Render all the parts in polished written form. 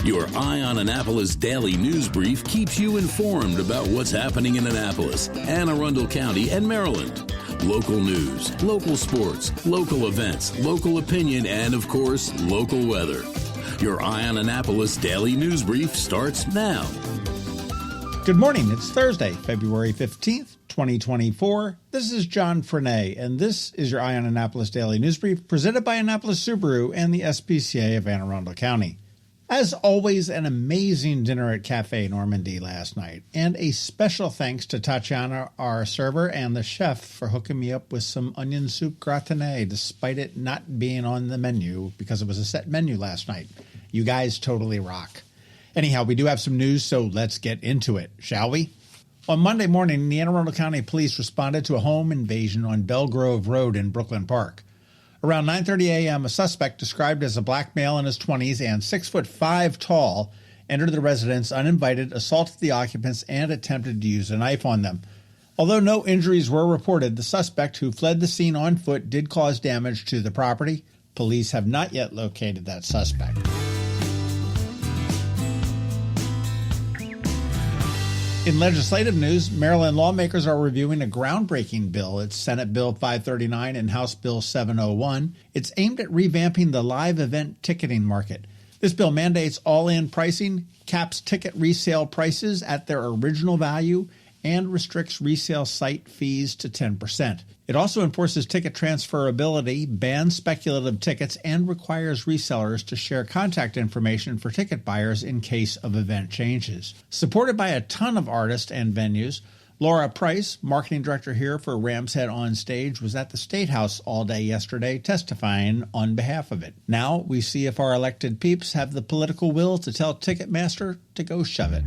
Your Eye on Annapolis daily news brief keeps you informed about what's happening in Annapolis, Anne Arundel County, and Maryland. Local news, local sports, local events, local opinion, and, of course, local weather. Your Eye on Annapolis daily news brief starts now. Good morning. It's Thursday, February 15th, 2024. This is John Frenaye, and this is your Eye on Annapolis daily news brief presented by Annapolis Subaru and the SPCA of Anne Arundel County. As always, an amazing dinner at Cafe Normandy last night, and a special thanks to Tatiana, our server, and the chef for hooking me up with some onion soup gratinée, despite it not being on the menu because it was a set menu last night. You guys totally rock. Anyhow, we do have some news, so let's get into it, shall we? On Monday morning, the Anne Arundel County Police responded to a home invasion on Belgrove Road in Brooklyn Park. Around 9:30 a.m., a suspect described as a black male in his 20s and 6'5" tall entered the residence uninvited, assaulted the occupants, and attempted to use a knife on them. Although no injuries were reported, the suspect, who fled the scene on foot, did cause damage to the property. Police have not yet located that suspect. In legislative news, Maryland lawmakers are reviewing a groundbreaking bill. It's Senate Bill 539 and House Bill 701. It's aimed at revamping the live event ticketing market. This bill mandates all-in pricing, caps ticket resale prices at their original value, and restricts resale site fees to 10%. It also enforces ticket transferability, bans speculative tickets, and requires resellers to share contact information for ticket buyers in case of event changes. Supported by a ton of artists and venues, Laura Price, marketing director here for Ram's Head On Stage, was at the State House all day yesterday testifying on behalf of it. Now we see if our elected peeps have the political will to tell Ticketmaster to go shove it.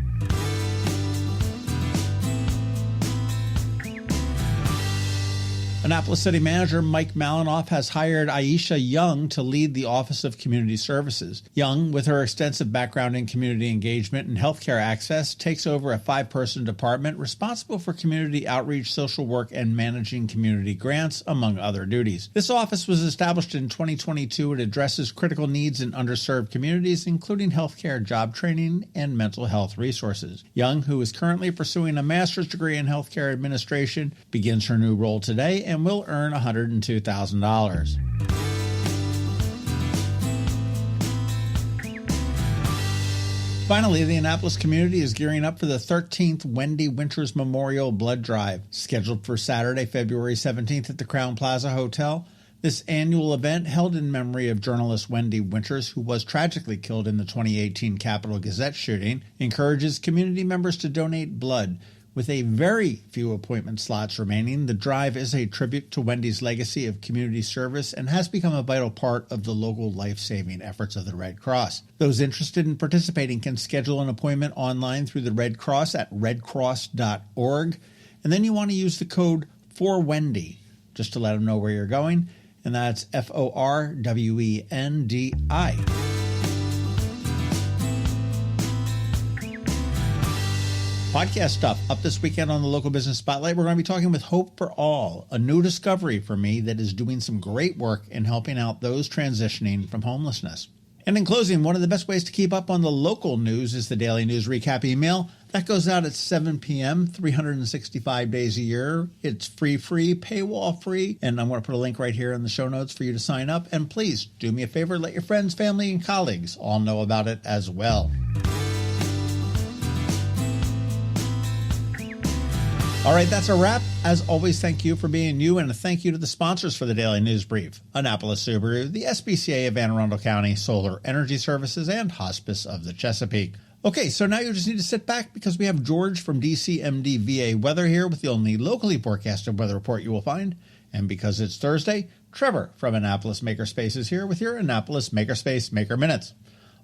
Annapolis City Manager Mike Malinoff has hired Aisha Young to lead the Office of Community Services. Young, with her extensive background in community engagement and healthcare access, takes over a 5-person department responsible for community outreach, social work, and managing community grants, among other duties. This office was established in 2022 and addresses critical needs in underserved communities, including healthcare, job training, and mental health resources. Young, who is currently pursuing a master's degree in healthcare administration, begins her new role today and will earn $102,000. Finally, the Annapolis community is gearing up for the 13th Wendy Winters Memorial Blood Drive, scheduled for Saturday, February 17th at the Crowne Plaza Hotel. This annual event, held in memory of journalist Wendy Winters, who was tragically killed in the 2018 Capitol Gazette shooting, encourages community members to donate blood. With a very few appointment slots remaining, the drive is a tribute to Wendy's legacy of community service and has become a vital part of the local life-saving efforts of the Red Cross. Those interested in participating can schedule an appointment online through the Red Cross at redcross.org, and then you want to use the code 4WENDY just to let them know where you're going, and that's FORWENDI. Podcast stuff up this weekend on the Local Business Spotlight. We're going to be talking with Hope for All, a new discovery for me that is doing some great work in helping out those transitioning from homelessness. And in closing, one of the best ways to keep up on the local news is the Daily News Recap email. That goes out at 7 p.m., 365 days a year. It's free, paywall free, and I'm going to put a link right here in the show notes for you to sign up. And please do me a favor, let your friends, family, and colleagues all know about it as well. All right, that's a wrap. As always, thank you for being you, and a thank you to the sponsors for the Daily News Brief: Annapolis Subaru, the SPCA of Anne Arundel County, Solar Energy Services, and Hospice of the Chesapeake. Okay, so now you just need to sit back because we have George from DCMD VA Weather here with the only locally forecasted weather report you will find. And because it's Thursday, Trevor from Annapolis Makerspace is here with your Annapolis Makerspace Maker Minutes.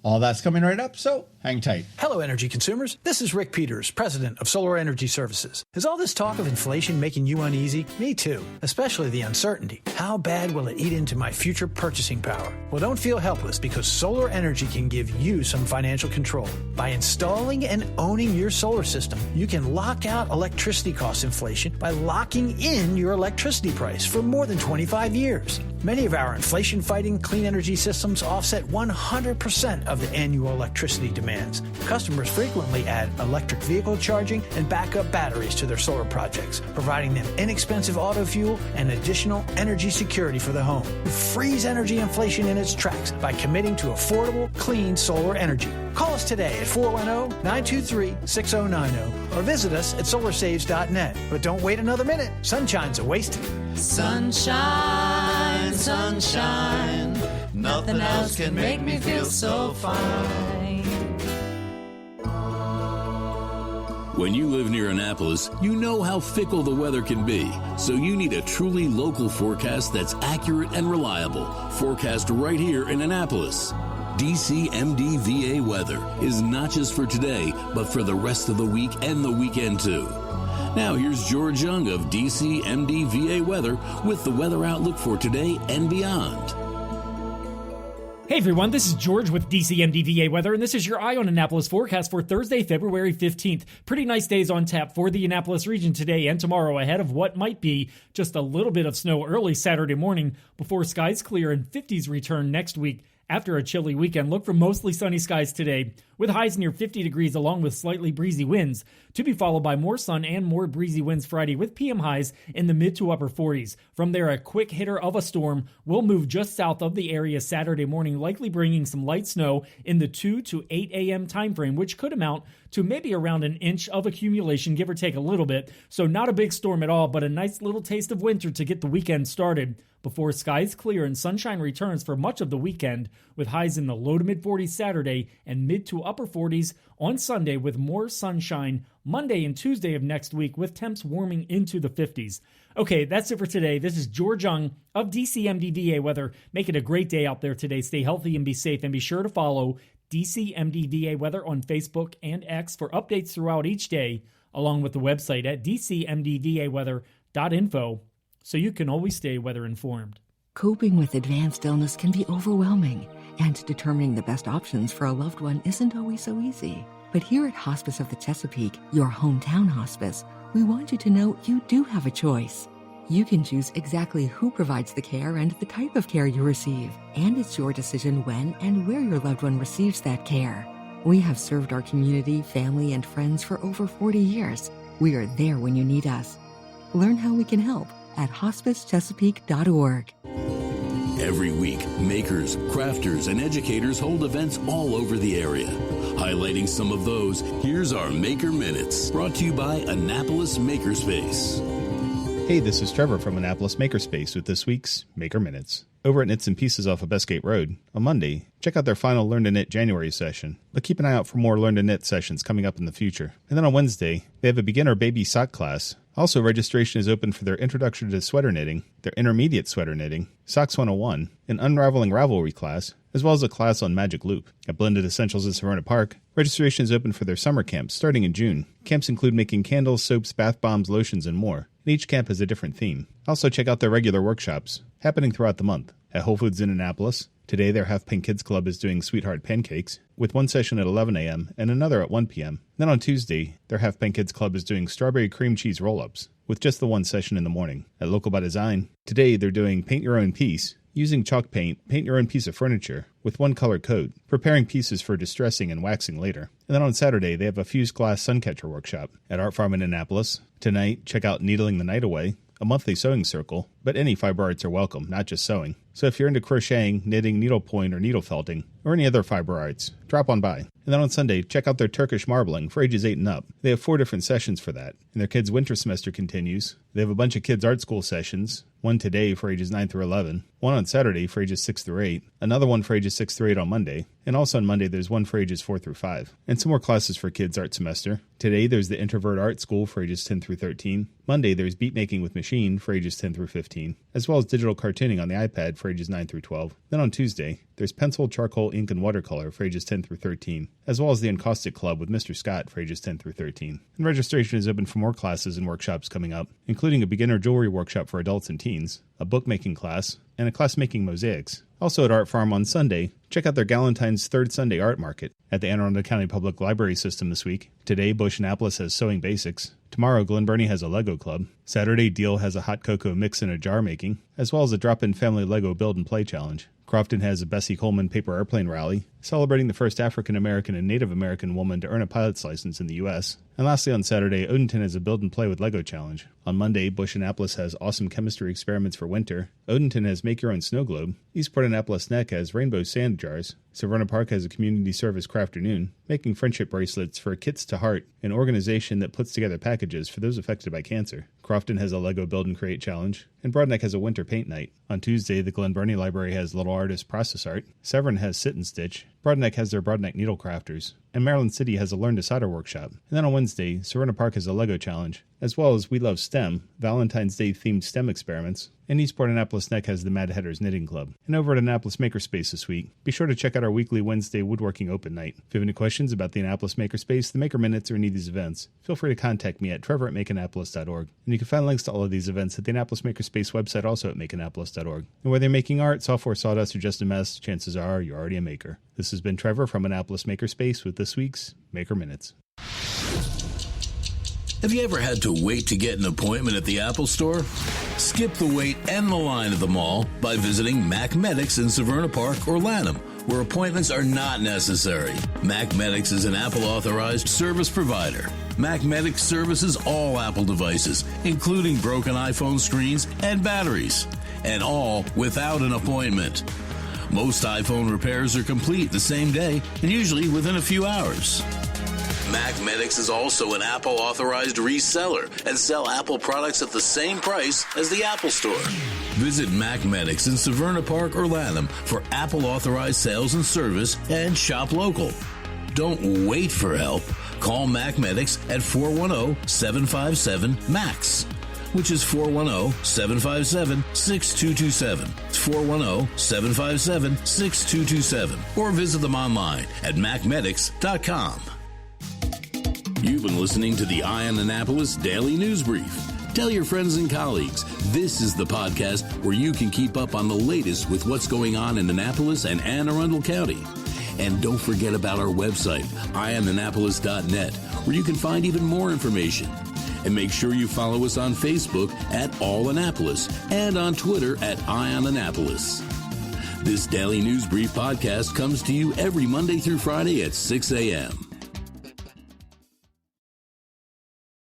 All that's coming right up, so hang tight. Hello, energy consumers. This is Rick Peters, president of Solar Energy Services. Is all this talk of inflation making you uneasy? Me too, especially the uncertainty. How bad will it eat into my future purchasing power? Well, don't feel helpless because solar energy can give you some financial control. By installing and owning your solar system, you can lock out electricity cost inflation by locking in your electricity price for more than 25 years. Many of our inflation-fighting clean energy systems offset 100% of the annual electricity demands. Customers frequently add electric vehicle charging and backup batteries to their solar projects, providing them inexpensive auto fuel and additional energy security for the home. Freeze energy inflation in its tracks by committing to affordable, clean solar energy. Call us today at 410-923-6090 or visit us at solarsaves.net. But don't wait another minute. Sunshine's a wasted. Sunshine, sunshine, nothing else can make me feel so fine. When you live near Annapolis, you know how fickle the weather can be. So you need a truly local forecast that's accurate and reliable. Forecast right here in Annapolis. DCMD VA weather is not just for today, but for the rest of the week and the weekend too. Now here's George Young of DCMD VA weather with the weather outlook for today and beyond. Hey everyone, this is George with DCMD VA weather, and this is your Eye on Annapolis forecast for Thursday, February 15th. Pretty nice days on tap for the Annapolis region today and tomorrow ahead of what might be just a little bit of snow early Saturday morning before skies clear and 50s return next week. After a chilly weekend, look for mostly sunny skies today, with highs near 50 degrees along with slightly breezy winds, to be followed by more sun and more breezy winds Friday with PM highs in the mid to upper 40s. From there, a quick hitter of a storm will move just south of the area Saturday morning, likely bringing some light snow in the 2 to 8 a.m. time frame, which could amount to maybe around an inch of accumulation, give or take a little bit. So not a big storm at all, but a nice little taste of winter to get the weekend started before skies clear and sunshine returns for much of the weekend, with highs in the low to mid 40s Saturday and mid to upper 40s on Sunday, with more sunshine Monday and Tuesday of next week, with temps warming into the 50s. Okay, that's it for today. This is George Young of DCMD VA weather. Make it a great day out there today. Stay healthy and be safe, and be sure to follow DCMD VA weather on Facebook and X for updates throughout each day, along with the website at dcmdvaweather.info, so you can always stay weather informed. Coping with advanced illness can be overwhelming, and determining the best options for a loved one isn't always so easy. But here at Hospice of the Chesapeake, your hometown hospice, we want you to know you do have a choice. You can choose exactly who provides the care and the type of care you receive, and it's your decision when and where your loved one receives that care. We have served our community, family, and friends for over 40 years. We are there when you need us. Learn how we can help at hospicechesapeake.org. Every week, makers, crafters, and educators hold events all over the area. Highlighting some of those, here's our Maker Minutes, brought to you by Annapolis Makerspace. Hey, this is Trevor from Annapolis Makerspace with this week's Maker Minutes. Over at Knits and Pieces off of Bestgate Road, on Monday, check out their final Learn to Knit January session, but keep an eye out for more Learn to Knit sessions coming up in the future. And then on Wednesday, they have a beginner baby sock class. Also, registration is open for their Introduction to Sweater Knitting, their Intermediate Sweater Knitting, Socks 101, an Unraveling Ravelry class, as well as a class on Magic Loop. At Blended Essentials in Severna Park, registration is open for their summer camps starting in June. Camps include making candles, soaps, bath bombs, lotions, and more. And each camp has a different theme. Also, check out their regular workshops, happening throughout the month. At Whole Foods in Annapolis, today their Half Pint Kids Club is doing Sweetheart Pancakes, with one session at 11 a.m. and another at 1 p.m. Then on Tuesday, their Half Pint Kids Club is doing Strawberry Cream Cheese Roll-Ups, with just the one session in the morning. At Local by Design, today they're doing Paint Your Own Piece. Using chalk paint, paint your own piece of furniture with one color coat, preparing pieces for distressing and waxing later. And then on Saturday, they have a fused glass suncatcher workshop. At Art Farm in Annapolis, tonight, check out Needling the Night Away, a monthly sewing circle, but any fiber arts are welcome, not just sewing. So if you're into crocheting, knitting, needlepoint, or needle felting, or any other fiber arts, drop on by. And then on Sunday, check out their Turkish marbling for ages 8 and up. They have 4 different sessions for that. And their kids' winter semester continues. They have a bunch of kids' art school sessions, one today for ages 9 through 11, one on Saturday for ages 6 through 8, another one for ages 6 through 8 on Monday, and also on Monday there's one for ages 4 through 5. And some more classes for kids' art semester. Today there's the Introvert Art School for ages 10 through 13. Monday there's Beat Making with Machine for ages 10 through 15, as well as digital cartooning on the iPad for ages 9 through 12. Then on Tuesday, there's Pencil, Charcoal, Ink, and Watercolor for ages 10 through 13, as well as the Encaustic Club with Mr. Scott for ages 10 through 13. And registration is open for more classes and workshops coming up, including a beginner jewelry workshop for adults and teens, a bookmaking class, and a class making mosaics. Also at Art Farm on Sunday, check out their Galentine's Third Sunday Art Market at the Anne Arundel County Public Library System this week. Today, Bush Annapolis has Sewing Basics. Tomorrow, Glen Burnie has a Lego Club. Saturday, Deal has a hot cocoa mix in a jar making, as well as a drop-in family Lego build and play challenge. Crofton has a Bessie Coleman paper airplane rally, celebrating the first African-American and Native American woman to earn a pilot's license in the U.S. And lastly, on Saturday, Odenton has a build and play with Lego challenge. On Monday, Bush Annapolis has awesome chemistry experiments for winter. Odenton has make your own snow globe. Eastport Annapolis Neck has rainbow sand jars. Severna Park has a community service crafternoon, making friendship bracelets for Kits to Heart, an organization that puts together packages for those affected by cancer. Crofton has a Lego Build and Create challenge, and Broadneck has a winter paint night. On Tuesday, the Glen Burnie Library has Little Artist Process Art. Severn has Sit and Stitch. Broadneck has their Broadneck Needle Crafters, and Maryland City has a Learn to Solder workshop. And then on Wednesday, Severna Park has a Lego challenge, as well as We Love STEM, Valentine's Day themed STEM experiments, and Eastport Annapolis Neck has the Mad Hatters Knitting Club. And over at Annapolis Makerspace this week, be sure to check out our weekly Wednesday woodworking open night. If you have any questions about the Annapolis Makerspace, the Maker Minutes, or any of these events, feel free to contact me at trevor@makeannapolis.org. And you can find links to all of these events at the Annapolis Makerspace website, also at makeannapolis.org. And whether you're making art, software, sawdust, or just a mess, chances are you're already a maker. This has been Trevor from Annapolis Makerspace with this week's Maker Minutes. Have you ever had to wait to get an appointment at the Apple Store? Skip the wait and the line at the mall by visiting MacMedics in Severna Park or Lanham, where appointments are not necessary. MacMedics is an Apple-authorized service provider. MacMedics services all Apple devices, including broken iPhone screens and batteries, and all without an appointment. Most iPhone repairs are complete the same day and usually within a few hours. MacMedics is also an Apple-authorized reseller and sell Apple products at the same price as the Apple Store. Visit MacMedics in Severna Park or Lanham for Apple-authorized sales and service and shop local. Don't wait for help. Call MacMedics at 410-757-MAX, which is 410-757-6227. It's 410-757-6227. Or visit them online at macmedics.com. You've been listening to the Eye on Annapolis Daily News Brief. Tell your friends and colleagues, this is the podcast where you can keep up on the latest with what's going on in Annapolis and Anne Arundel County. And don't forget about our website, eyeonannapolis.net, where you can find even more information. And make sure you follow us on Facebook at All Annapolis and on Twitter at Eye on Annapolis. This Daily News Brief podcast comes to you every Monday through Friday at 6 a.m.